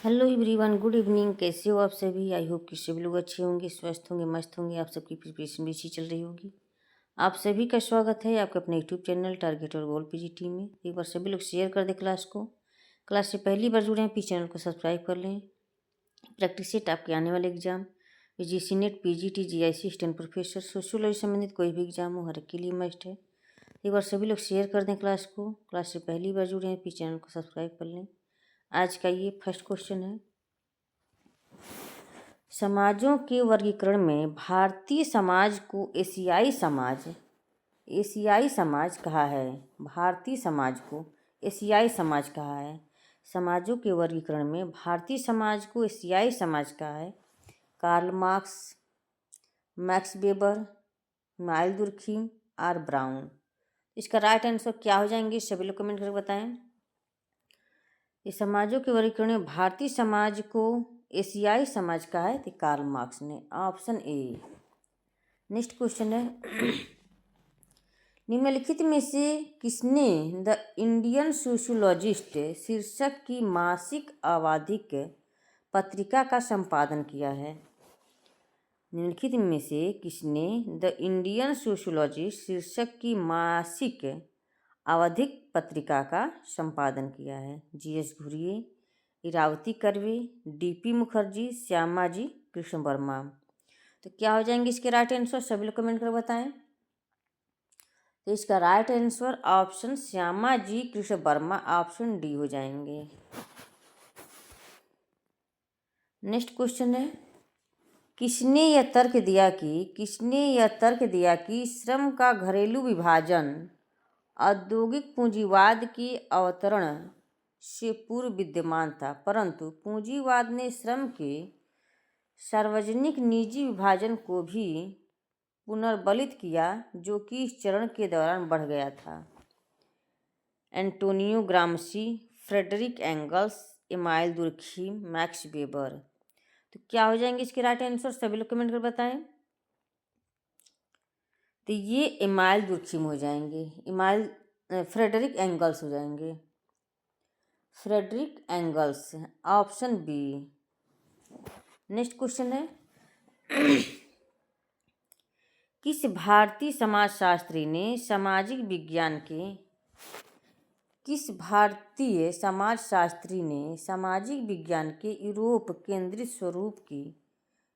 Hello everyone, good evening. कैसे हो आप सभी? आई होप कि सभी लोग अच्छे होंगे, स्वस्थ होंगे, मस्त होंगे। आप सबकी प्रिपरेशन भी अच्छी चल रही होगी। आप सभी का स्वागत है आपके अपने यूट्यूब चैनल टारगेट और गोल पीजीटी में। एक बार सभी लोग शेयर कर दें क्लास को। क्लास से पहली बार जुड़े हैं, प्लीज चैनल को सब्सक्राइब कर लें। प्रैक्टिस सेट आपके आने वाले exam UGC net, PGT, GIC, stand professor, sociology संबंधित कोई भी एग्जाम हो, हर एक के लिए मस्ट है। एक बार सभी लोग शेयर कर दें क्लास को। क्लास से पहली बार जुड़े हैं, प्लीज चैनल को सब्सक्राइब कर लें। आज का ये फर्स्ट क्वेश्चन है, समाजों के वर्गीकरण में भारतीय समाज को एशियाई समाज कहा है। भारतीय समाज को एशियाई समाज कहा है। समाजों के वर्गीकरण में भारतीय समाज को एशियाई समाज कहा है। Karl Marx, Max Weber, Emile Durkheim, R Brown. इसका राइट आंसर क्या हो जाएंगे, सभी लोग कमेंट करके बताएं। ये समाजों के वर्गीकरण में भारतीय समाज को एशियाई समाज कहा है, तो कार्ल मार्क्स ने, ऑप्शन ए। नेक्स्ट क्वेश्चन है, निम्नलिखित में से किसने द इंडियन सोशियोलॉजिस्ट शीर्षक की मासिक आवधिक पत्रिका का संपादन किया है? निम्नलिखित में से किसने द इंडियन सोशियोलॉजिस्ट शीर्षक की मासिक आवधिक पत्रिका का संपादन किया है? GS Ghurye, Irawati Karve, DP Mukherjee, Shyamaji Krishna Varma. तो क्या हो जाएंगे इसके राइट आंसर, सभी लोग कमेंट कर बताएं। तो इसका right answer option Shyamaji Krishna Verma, option D हो जाएंगे। नेक्स्ट क्वेश्चन है, किसने यह तर्क दिया कि श्रम का घरेलू विभाजन औद्योगिक पूंजीवाद के अवतरण से पूर्व विद्यमान था, परंतु पूंजीवाद ने श्रम के सार्वजनिक निजी विभाजन को भी पुनर्बलित किया, जो कि इस चरण के दौरान बढ़ गया था? Antonio Gramsci, Friedrich Engels, Emile Durkheim, Max Weber. तो क्या हो जाएंगे इसके राइट आंसर, सभी लोग कमेंट कर बताएं। तो ये इमाइल दुर्खीम हो जाएंगे, फ्रेडरिक एंगल्स हो जाएंगे, Friedrich Engels, option B. Next question है, किस भारतीय समाजशास्त्री ने सामाजिक विज्ञान के यूरोप केंद्रित स्वरूप की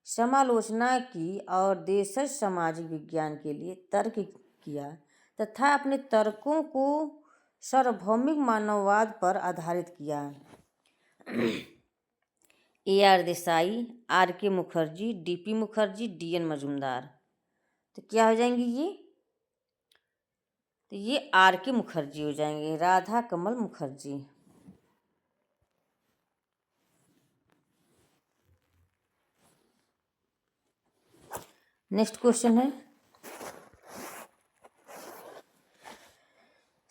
समालोचना की और देशज सामाजिक विज्ञान के लिए तर्क किया तथा अपने तर्कों को सार्वभौमिक मानववाद पर आधारित किया? AR Desai, RK Mukherjee, DP Mukherjee, DN Majumdar. तो क्या हो जाएंगी ये? तो ये RK मुखर्जी हो जाएंगे, राधा कमल मुखर्जी। नेक्स्ट क्वेश्चन है,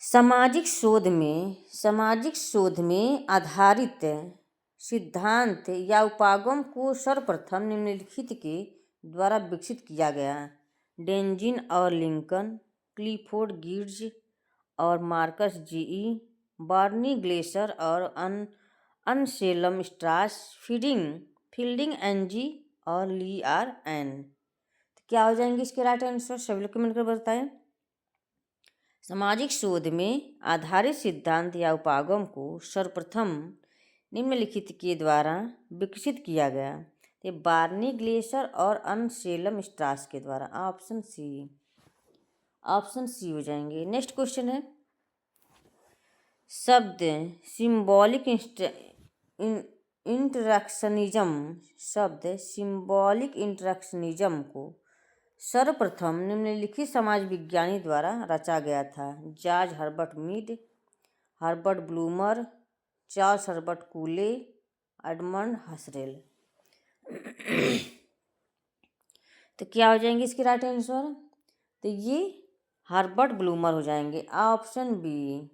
सामाजिक शोध में आधारित सिद्धांत या उपागम को सर्वप्रथम निम्नलिखित के द्वारा विकसित किया गया? डेंजिन और लिंकन, क्लिफोर्ड गिब्स और मार्कस जीई, बार्नी ग्लेसर और अनसेलम स्ट्रास, फील्डिंग एनजी और ली आर एन। तो क्या हो जाएंगे इसके राइट आंसर, सभी लोग कमेंट कर बताएं। सामाजिक शोध में आधारित सिद्धांत या उपागम को सर्वप्रथम निम्नलिखित के द्वारा विकसित किया गया? ये बार्नी ग्लेसर और अनसेलम स्ट्रास के द्वारा, ऑप्शन सी हो जाएंगे। नेक्स्ट क्वेश्चन है, शब्द सिंबॉलिक इंटरेक्शनिज्म को सर्वप्रथम निम्नलिखित समाज विज्ञानी द्वारा रचा गया था? George Herbert Mead, Herbert Blumer, Charles Herbert Cooley, Edmund Husserl. तो क्या हो जाएंगे इसके राइट आंसर? तो ये हर्बर्ट ब्लूमर हो जाएंगे, ऑप्शन बी।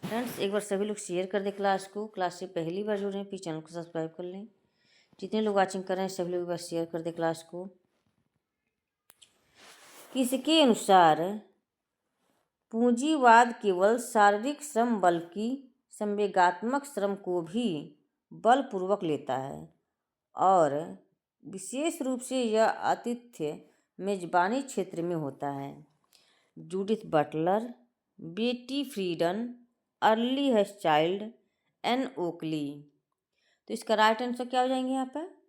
फ्रेंड्स, एक बार सभी लोग शेयर कर दें क्लास को। क्लास से पहली बार जुड़ रहे हैं, प्लीज चैनल को सब्सक्राइब कर लें। जितने लोग वाचिंग कर रहे हैं सभी लोग एक बार शेयर कर दें क्लास को। किसके अनुसार पूंजीवाद केवल शारीरिक श्रम बल्कि संवेगात्मक श्रम को भी बलपूर्वक लेता है और विशेष रूप से यह आतिथ्य मेजबानी क्षेत्र में होता है। जूडिथ बटलर, बेटी फ्रीडन, अर्ली हसचाइल्ड, एन ओकली। तो इसका राइट आंसर क्या हो जाएंगे यहाँ पर?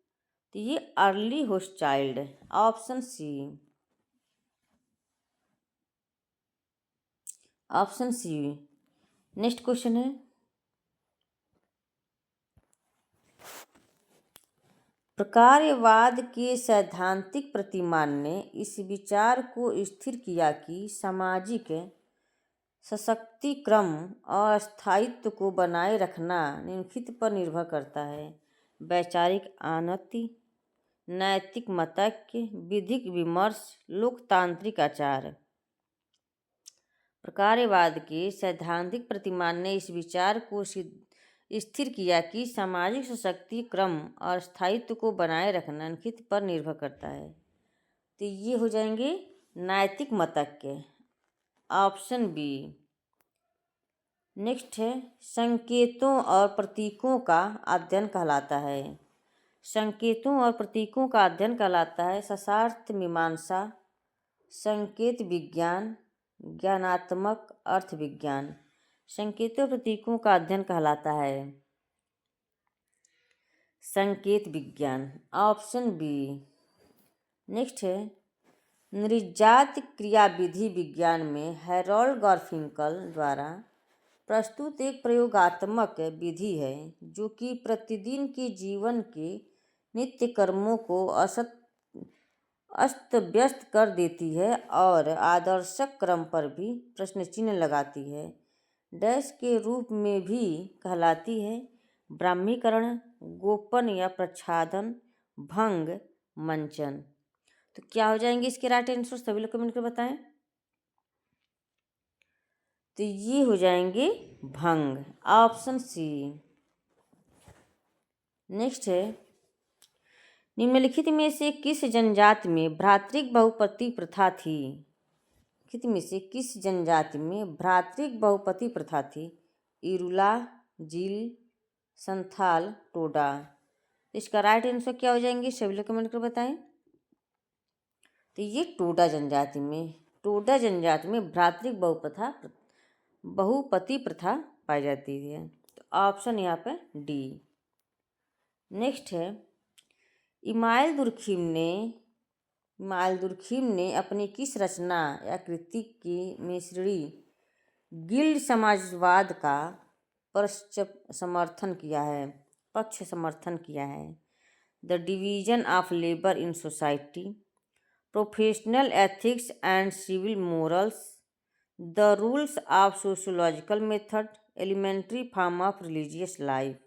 तो ये Arlie Hochschild, option C. Option C. Next question है, प्रकार्यवाद के सैद्धांतिक प्रतिमान ने इस विचार को स्थिर किया कि सामाजिक सशक्तिक्रम और स्थायित्व को बनाए रखना निम्नलिखित पर निर्भर करता है: वैचारिक आनति, नैतिक मतैक्य, विधिक विमर्श, लोकतांत्रिक आचार। प्रकार्यवाद के सैद्धांतिक प्रतिमान ने इस विचार को स्थिर किया कि सामाजिक सशक्तिक्रम और स्थायित्व को बनाए रखना निम्नलिखित पर निर्भर करता है। तो ये हो जाएंगे नैतिक मतैक्य, ऑप्शन बी। नेक्स्ट है, संकेतों और प्रतीकों का अध्ययन कहलाता है। संकेतों और प्रतीकों का अध्ययन कहलाता है शास्त्रार्थ मीमांसा, संकेत विज्ञान, ज्ञानात्मक अर्थ विज्ञान। संकेतों और प्रतीकों का अध्ययन कहलाता है संकेत विज्ञान, ऑप्शन बी। नेक्स्ट है, नृजात क्रियाविधि विज्ञान में हैरोल्ड गारफिंकल द्वारा प्रस्तुत एक प्रयोगात्मक विधि है जो कि प्रतिदिन के जीवन के नित्य कर्मों को अस्त व्यस्त कर देती है और आदर्शक क्रम पर भी प्रश्न चिन्ह लगाती है। डैश के रूप में भी कहलाती है: ब्राह्मीकरण, गोपन या प्रच्छादन, भंग, मंचन। तो क्या हो जाएंगे इसके राइट आंसर? सभी लोग कमेंट कर बताएं। तो ये हो जाएंगे भंग, ऑप्शन सी। नेक्स्ट है, निम्नलिखित में से किस जनजाति में भ्रातृक बहुपति प्रथा थी? निम्नलिखित में से किस जनजाति में भ्रातृक बहुपति प्रथा थी? इरुला, जील, संथाल, टोडा। इसका राइट आंसर क्या हो जाएंगे? सभी लोग कमेंट कर बताएं। तो ये टोडा जनजाति में भ्रातृक बहुपति प्रथा पाई जाती है। तो ऑप्शन यहाँ पे डी। नेक्स्ट है, इमाइल दुर्खिम ने अपनी किस रचना या कृति में श्रेणी गिल्ड समाजवाद का पक्ष समर्थन किया है? The division of labour in society, professional ethics and civil morals, the rules of sociological method, elementary form of religious life.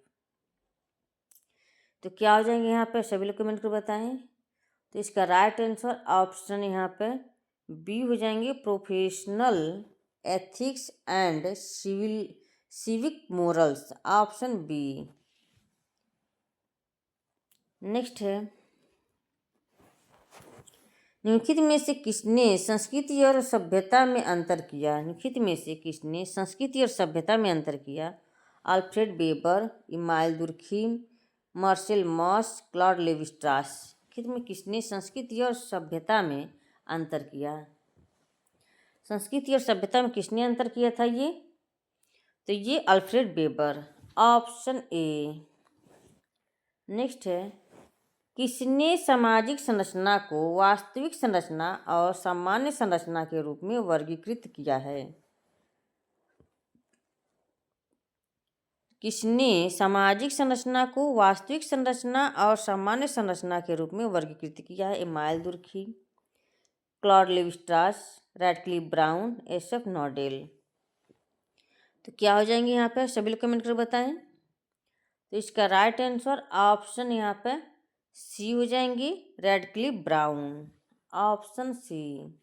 तो क्या हो जाएंगे यहाँ पे? सभी लोग कमेंट कर बताएं। तो इसका राइट आंसर ऑप्शन यहाँ पे बी हो जाएंगे, professional ethics and civic morals, option B. Next है, निम्नलिखित में से किसने संस्कृति और सभ्यता में अंतर किया? Alfred Weber, Emile Durkheim, Marcel Mauss, Claude Levi-Strauss. में किसने संस्कृति और सभ्यता में अंतर किया? संस्कृति और सभ्यता में किसने अंतर किया था ये? तो ये Alfred weber, option A. Next है, किसने सामाजिक संरचना को वास्तविक संरचना और सामान्य संरचना के रूप में वर्गीकृत किया है? किसने सामाजिक संरचना को वास्तविक संरचना और सामान्य संरचना के रूप में वर्गीकृत किया है? Emile Durkheim, Claude Levi Strauss, Radcliffe Brown, SF Nadel. तो क्या हो जाएंगे यहाँ पे? सभी लोग कमेंट कर बताएं। तो इसका राइट आंसर ऑप्शन यहाँ पे सी हो जाएंगे, Radcliffe Brown, option C.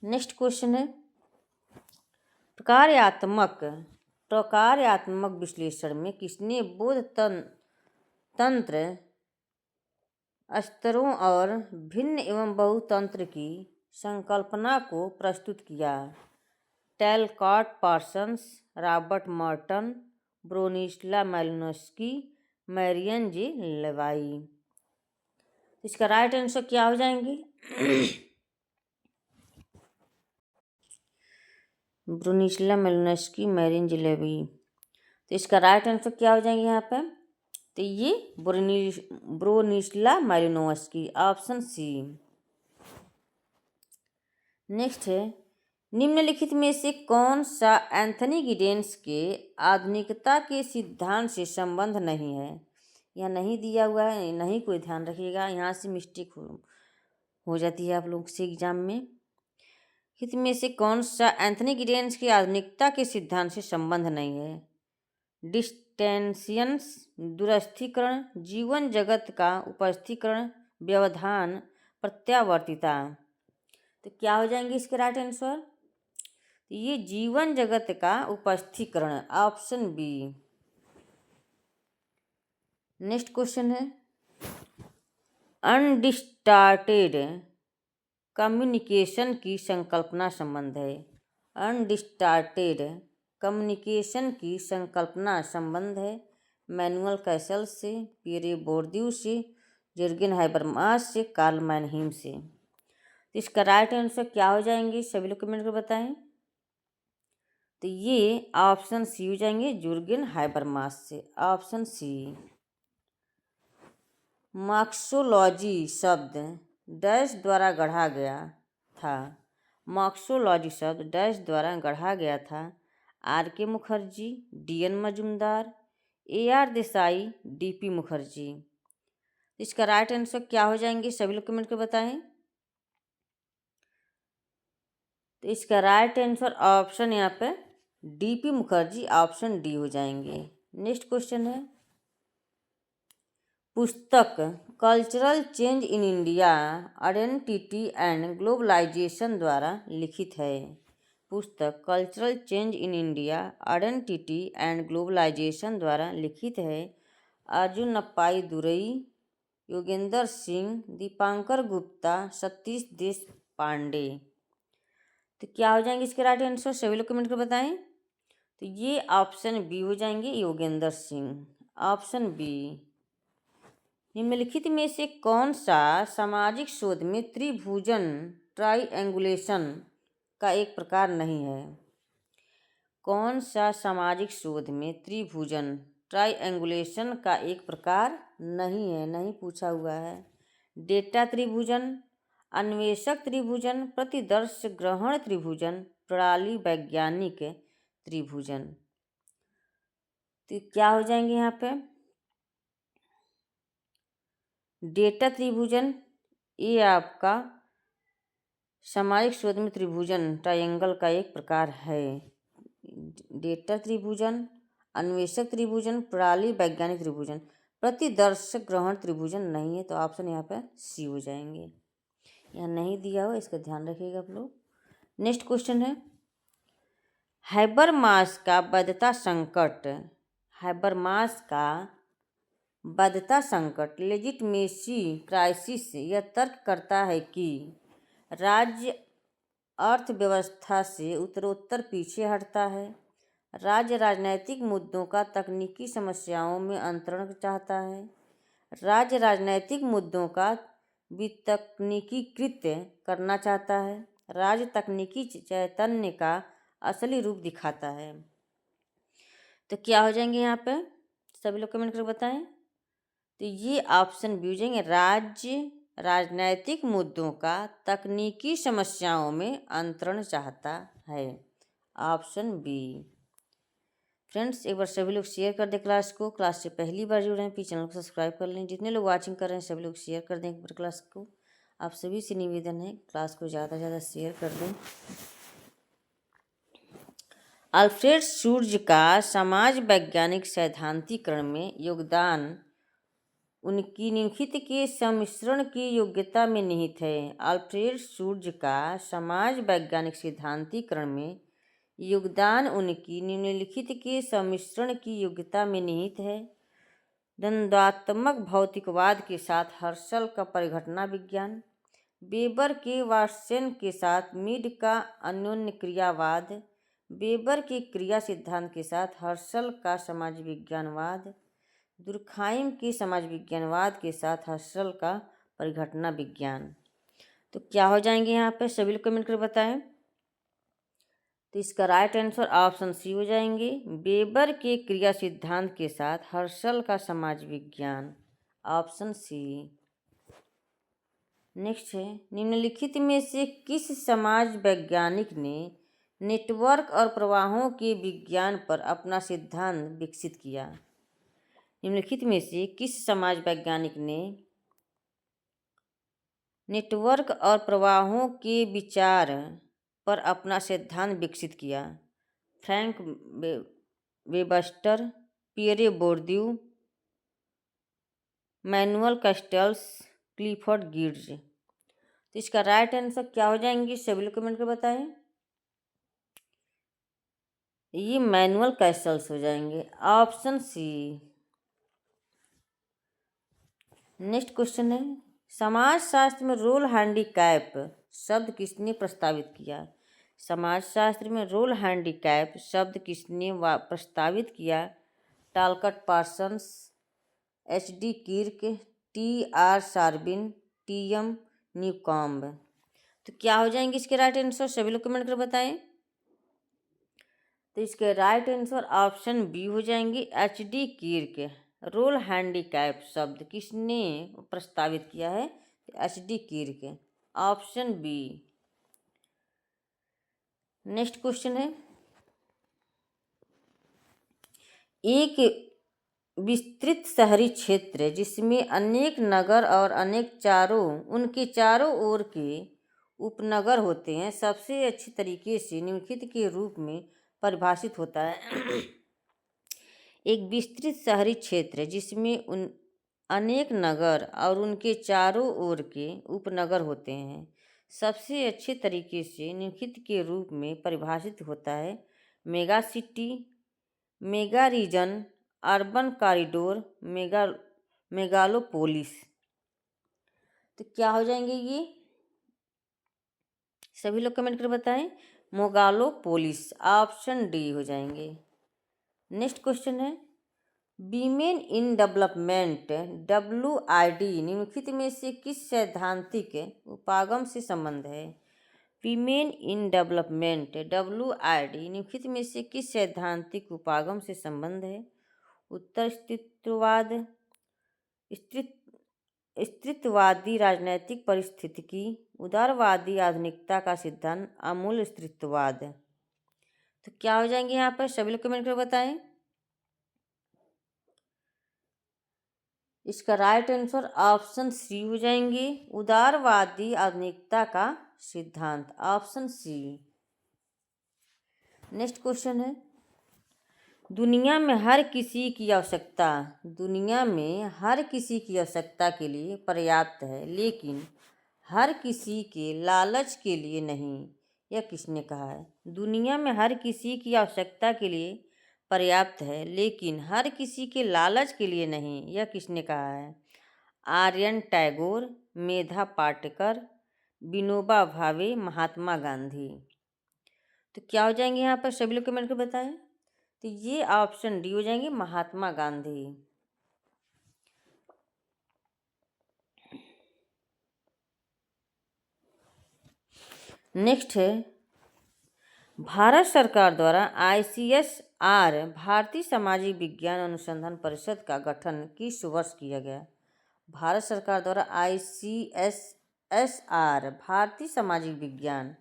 Next question है, प्रकार्यात्मक विश्लेषण में किसने बोध तंत्र स्तरों और भिन्न एवं बहुतंत्र की संकल्पना को प्रस्तुत किया? Talcott, Parsons, Robert Merton, Bronislaw Malinowski, Marion J Levy. इसका राइट आंसर क्या हो जाएंगे? Bronislaw Malinowski, Marion J Levy. तो इसका राइट आंसर क्या हो जाएंगे यहाँ पे? तो ये ब्रोनिस्ला मालिनोव्स्की, ऑप्शन सी। नेक्स्ट है, निम्नलिखित में से कौन सा एंथनी गिडेंस के आधुनिकता के सिद्धांत से संबंध नहीं है? यह नहीं दिया हुआ है, नहीं कोई ध्यान रखिएगा, यहाँ से मिस्टेक हो जाती है आप लोग से एग्जाम में। हित में से कौन सा एंथनी गिडेंस के आधुनिकता के सिद्धांत से संबंध नहीं है? डिस्टेंशियंस, दूरस्थीकरण, जीवन जगत का उपस्थीकरण, व्यवधान, प्रत्यावर्तिता। तो क्या हो जाएंगे इसके राइट आंसर? ये जीवन जगत का उपस्थीकरण, ऑप्शन बी। नेक्स्ट क्वेश्चन है, अनडिस्टार्टेड कम्युनिकेशन की संकल्पना संबंध है। अनडिस्टार्टेड कम्युनिकेशन की संकल्पना संबंध है मैनुअल कैसल से, पियरे बोर्दियू से, जुर्गेन हाइबरमास से, कार्ल मैनहीम से। तो इसका राइट आंसर क्या हो जाएंगे? सभी लोग कमेंट कर बताएं। तो ये ऑप्शन सी हो जाएंगे, जुर्गेन हाइबरमास से, ऑप्शन सी। मार्क्सोलॉजी शब्द डैश द्वारा गढ़ा गया था। मार्क्सोलॉजी शब्द डैश द्वारा गढ़ा गया था। RK. Mukherjee, DN. Majumdar, AR. Desai, DP. Mukherjee. इसका राइट आंसर क्या हो जाएंगे? सभी लोग कमेंट कर बताएं। तो इसका राइट आंसर ऑप्शन यहाँ पे डी.पी. मुखर्जी, ऑप्शन डी हो जाएंगे। नेक्स्ट क्वेश्चन है, पुस्तक cultural change in India, identity and globalisation द्वारा लिखित है। पुस्तक cultural change in India, identity and globalisation द्वारा लिखित है अर्जुन अप्पाई दुरई, योगेंद्र सिंह, दीपांकर गुप्ता, सतीश देशपांडे। तो क्या हो जाएंगे इसके राइट आंसर? सभी लोग कमेंट कर बताएं। तो ये ऑप्शन बी हो जाएंगे, योगेंद्र सिंह, ऑप्शन बी। निम्नलिखित में से कौन सा सामाजिक शोध में त्रिभुजन ट्राइएंगुलेशन का एक प्रकार नहीं है? कौन सा सामाजिक शोध में त्रिभुजन ट्राइएंगुलेशन का एक प्रकार नहीं है? नहीं पूछा हुआ है। डेटा त्रिभुजन, अन्वेषक त्रिभुजन, प्रतिदर्श ग्रहण त्रिभुजन, प्रणाली वैज्ञानिक त्रिभुजन। तो क्या हो जाएंगे यहाँ पे? डेटा त्रिभुजन, ये आपका सामाजिक शोध में त्रिभुजन ट्रायंगल का एक प्रकार है। डेटा त्रिभुजन, अन्वेषक त्रिभुजन, प्रणाली वैज्ञानिक त्रिभुजन, प्रतिदर्शक ग्रहण त्रिभुजन नहीं है। तो ऑप्शन यहाँ पे सी हो जाएंगे। यहाँ नहीं दिया हुआ, इसका ध्यान रखिएगा आप लोग। नेक्स्ट क्वेश्चन है, हैबरमास का वैधता संकट, हैबरमास का वैधता संकट लेजिटमेसी क्राइसिस यह तर्क करता है कि राज्य अर्थव्यवस्था से उत्तरोत्तर पीछे हटता है। राज्य राजनैतिक मुद्दों का तकनीकी समस्याओं में अंतरण चाहता है। राज्य राजनैतिक मुद्दों का वितकनीकीकृत करना चाहता है। राज्य तकनीकी चैतन्य का असली रूप दिखाता है। तो क्या हो जाएंगे यहाँ पे? सभी लोग कमेंट करके बताएं। तो ये ऑप्शन बी हो जाएंगे, राज्य राजनैतिक मुद्दों का तकनीकी समस्याओं में अंतरण चाहता है, ऑप्शन बी। फ्रेंड्स, एक बार सभी लोग शेयर कर दें क्लास को। क्लास से पहली बार जुड़ रहे हैं, प्लीज़ चैनल को सब्सक्राइब कर लें। जितने लोग वाचिंग कर रहे हैं सभी लोग शेयर कर दें एक बार क्लास को। आप सभी से निवेदन है, क्लास को ज़्यादा से ज़्यादा शेयर कर दें। अल्फ्रेड शुर्ज का समाज वैज्ञानिक सैद्धांतिकरण में योगदान उनकी निम्नलिखित के सम्मिश्रण की योग्यता में निहित है। अल्फ्रेड शुर्ज का समाज वैज्ञानिक सैद्धांतिकरण में योगदान उनकी निम्नलिखित के सम्मिश्रण की योग्यता में निहित है। द्वंद्वात्मक भौतिकवाद के साथ हर्शल का परिघटना विज्ञान, वेबर के वाटसन के साथ मीड का अन्योन्य क्रियावाद, वेबर के क्रिया सिद्धांत के साथ हर्शल का समाज विज्ञानवाद, दुर्खाइम के समाज विज्ञानवाद के साथ हर्शल का परिघटना विज्ञान। तो क्या हो जाएंगे यहाँ पे, सभी लोग कमेंट कर बताएं। तो इसका राइट आंसर ऑप्शन सी हो जाएंगे, वेबर के क्रिया सिद्धांत के साथ हर्शल का समाज विज्ञान, ऑप्शन सी। नेक्स्ट है, निम्नलिखित में से किस समाज वैज्ञानिक ने नेटवर्क और प्रवाहों के विज्ञान पर अपना सिद्धांत विकसित किया। निम्नलिखित में से किस समाज वैज्ञानिक ने नेटवर्क और प्रवाहों के विचार पर अपना सिद्धांत विकसित किया। Frank Webster, Pierre Bourdieu, Manuel Castells, Clifford Gibbs. तो इसका राइट आंसर क्या हो जाएंगे, सभी लोग कमेंट कर बताएं। ये मैनुअल कैस्टल्स हो जाएंगे, ऑप्शन सी। नेक्स्ट क्वेश्चन है, समाजशास्त्र में रोल हैंडीकैप शब्द किसने प्रस्तावित किया। समाजशास्त्र में रोल हैंडीकैप शब्द किसने प्रस्तावित किया। Talcott Parsons, HD. Kirk, TR. Sarbin, TM. Newcomb. तो क्या हो जाएंगे इसके राइट आंसर, सभी लोग कमेंट कर बताएं। तो इसके राइट आंसर ऑप्शन बी हो जाएंगे, एच.डी. किर्क। रोल हैंडीकैप शब्द किसने प्रस्तावित किया है, HD. Kirk, option B. Next question है, एक विस्तृत शहरी क्षेत्र जिसमें अनेक नगर और उनके चारों ओर के उपनगर होते हैं सबसे अच्छी तरीके से निम्नलिखित के रूप में परिभाषित होता है। एक विस्तृत शहरी क्षेत्र जिसमें अनेक नगर और उनके चारों ओर के उपनगर होते हैं सबसे अच्छे तरीके से निम्नलिखित के रूप में परिभाषित होता है। Mega city, mega region, urban corridor, megalopolis. तो क्या हो जाएंगे ये, सभी लोग कमेंट कर बताएं। मेगालोपोलिस, ऑप्शन डी हो जाएंगे। नेक्स्ट क्वेश्चन है, वीमेन इन डेवलपमेंट WID निम्नलिखित में से किस सैद्धांतिक उपागम से संबंध है। वीमेन इन डेवलपमेंट WID निम्नलिखित में से किस सैद्धांतिक उपागम से संबंध है। उत्तर स्त्रीत्ववाद, स्त्रीत्ववादी राजनैतिक परिस्थितिकी, उदारवादी आधुनिकता का सिद्धांत, आमूल स्त्रीत्ववाद। तो क्या हो जाएंगे यहाँ पर, सभी लोग कमेंट कर बताएं। इसका राइट आंसर ऑप्शन सी हो जाएंगे, उदारवादी आधुनिकता का सिद्धांत, ऑप्शन सी। नेक्स्ट क्वेश्चन है, दुनिया में हर किसी की आवश्यकता के लिए पर्याप्त है लेकिन हर किसी के लालच के लिए नहीं, यह किसने कहा है। दुनिया में हर किसी की आवश्यकता के लिए पर्याप्त है लेकिन हर किसी के लालच के लिए नहीं, यह किसने कहा है। आर्यन टैगोर, मेधा पाटेकर, विनोबा भावे, महात्मा गांधी। तो क्या हो जाएंगे यहाँ पर, सभी लोग कमेंट कर बताएं। तो ये ऑप्शन डी हो जाएंगे, महात्मा गांधी। नेक्स्ट है, भारत सरकार द्वारा ICSR भारतीय सामाजिक विज्ञान अनुसंधान परिषद का गठन किस वर्ष किया गया। भारत सरकार द्वारा ICSR भारतीय सामाजिक विज्ञान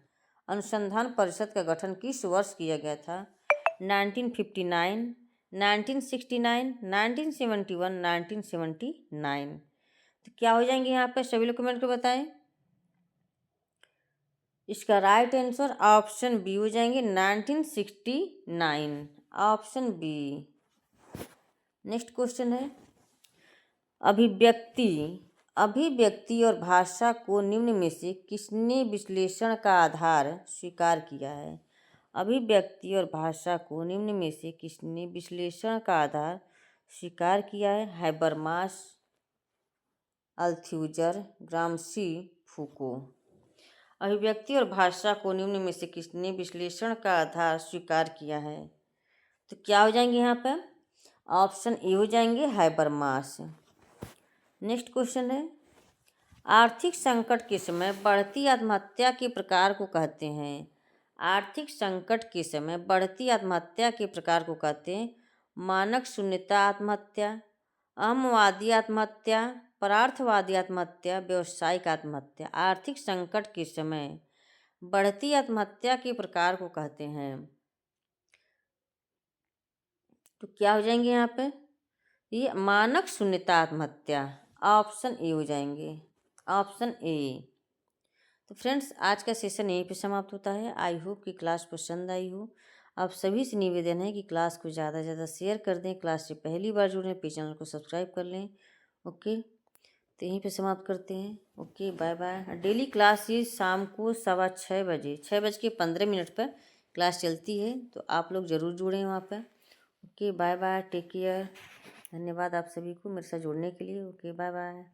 अनुसंधान परिषद का गठन किस वर्ष किया गया था। 1959, 1969, 1971, 1979। तो क्या हो जाएंगे यहाँ पर, सभी लोग कमेंट कर बताएं। इसका राइट आंसर ऑप्शन बी हो जाएंगे, 1969, ऑप्शन बी। नेक्स्ट क्वेश्चन है, अभिव्यक्ति और भाषा को निम्न में से किसने विश्लेषण का आधार स्वीकार किया है। अभिव्यक्ति और भाषा को निम्न में से किसने विश्लेषण का आधार स्वीकार किया है। Habermas, Althusser, Gramsci, Foucault. अभिव्यक्ति और भाषा को निम्न में से किसने विश्लेषण का आधार स्वीकार किया है? तो क्या हो जाएंगे यहाँ पर? ऑप्शन ए हो जाएंगे हाइबरमास। नेक्स्ट क्वेश्चन है, आर्थिक संकट के समय बढ़ती आत्महत्या के प्रकार को कहते हैं। आर्थिक संकट के समय बढ़ती आत्महत्या के प्रकार को कहते हैं मानक शून्यता आत्महत्या, अहमवादी आत्महत्या, परार्थवादी आत्महत्या, व्यावसायिक आत्महत्या। आर्थिक संकट के समय बढ़ती आत्महत्या के प्रकार को कहते हैं। तो क्या हो जाएंगे यहाँ पे? ये मानक शून्यता आत्महत्या, ऑप्शन ए हो जाएंगे, ऑप्शन ए। तो फ्रेंड्स, आज का सेशन यहीं पे समाप्त होता है। आई होप कि क्लास पसंद आई हो। आप सभी से निवेदन है कि क्लास को ज़्यादा से ज़्यादा शेयर कर दें। क्लास से पहली बार जुड़े प्लीज़ चैनल को सब्सक्राइब कर लें। ओके, तो यहीं पे समाप्त करते हैं। Okay, bye bye. Daily class ये शाम को 6:15 बजे 6:15 पर क्लास चलती है, तो आप लोग ज़रूर जुड़ें वहाँ पर। Okay, bye bye, take care. धन्यवाद आप सभी को मेरे साथ जुड़ने के लिए। Okay, bye bye.